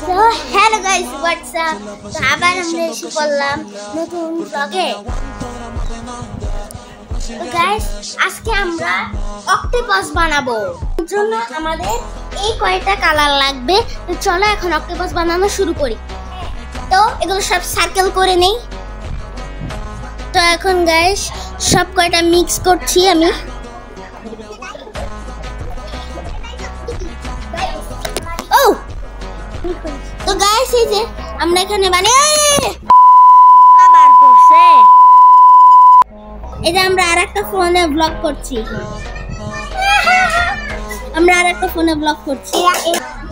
So hello guys, what's up? তো আবার আমরা এসে পড়লাম নতুন ব্লগে। তো গাইস আজকে আমরা অক্টোপাস বানাবো। এর জন্য আমাদের এই কয়টা কালার লাগবে। তো চলো এখন অক্টোপাস বানানো শুরু করি। তো এগুলো সব সার্কেল করে নেই। তো এখন গাইস সব কয়টা মিক্স করছি আমি। তো গাইস এই যে আমরা এখানে আবার পড়ছে। এই যে আমরা আরেকটা ফোনে ব্লগ করছি।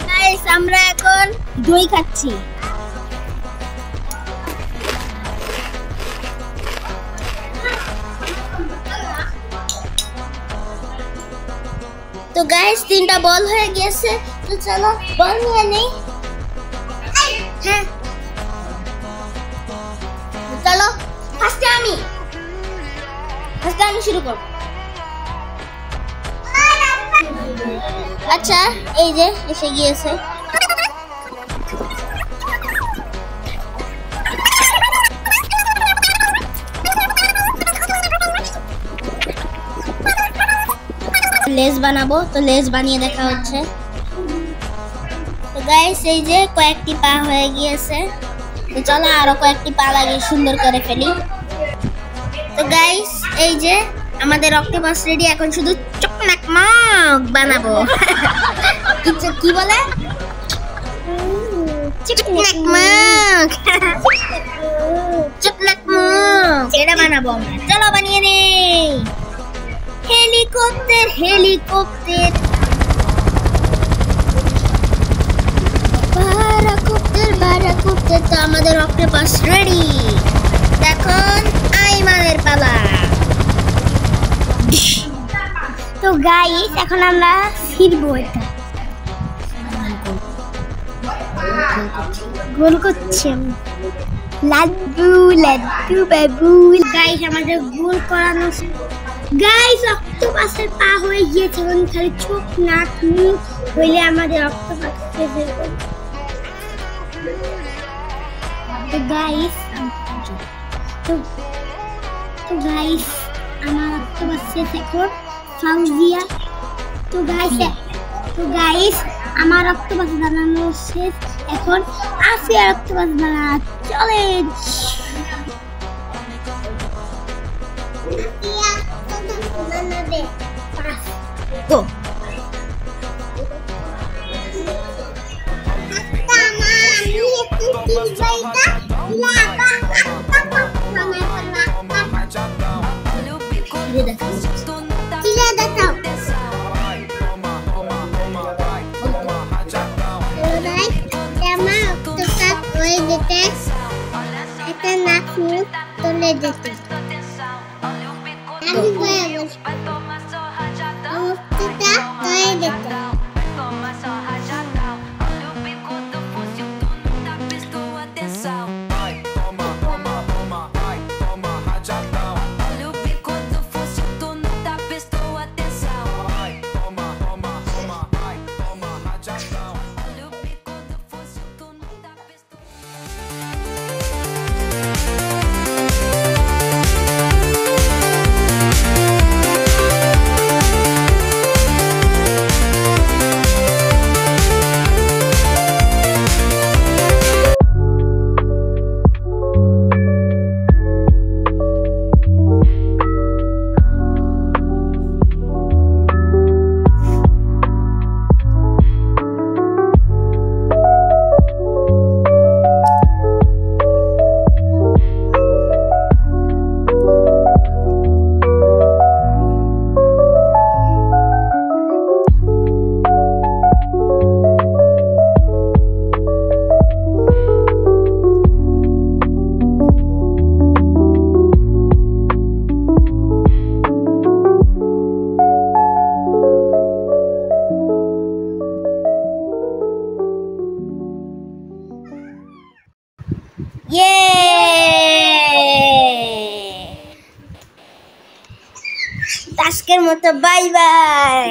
গাইস আমরা এখন দই খাচ্ছি। তো গাইস 3টা বল হয়ে গেছে। তো চলো বল নিয়ে নেই। হ্যাঁ চলো ফার্স্টে আমি শুরু করব। আচ্ছা এই যে এসে গিয়েছে। লেজ বানাবো, তো লেজ বানিয়ে দেখা হচ্ছে। তো গাইস এই যে কয়েকটি পা হয়ে গিয়েছে। তো চলো আরো কয়েকটি পা লাগিয়ে সুন্দর করে ফেলি। তো গাইস এই যে আমাদের অক্টোপাস রেডি। এখন শুধু চকনাক মাক বানাবো। কি বলে? চকনাক মাক। চকনাক মাক এটা বানাবো আমরা। চলো বানিয়ে নেই। হেলিকপ্টার বারাকপ্টার। তো আমাদের অক্টোপাস রেডি। এখন আইমানের পালা। তো গাইস এখন আমরা ফিরবো। এটা গোল করছি লাড্ডু বাবু। গাইস আমাদের গোল করানো। গাইস অক্টোপাসের পা হয়ে গিয়েছে। এখন খালি চোখ নাক মুখ হইলে আমাদের অক্টোপাস শেষ হয়ে যাবে। তো গাইস আমার অক্টোপাস শেষ এখন ফাউজিয়া। তো গাইস আমার অক্টোপাস বানানো শেষ। এখন আফিয়ার অক্টোপাস বানানো চ্যালেঞ্জ। Go. আজকের মতো বাই বাই।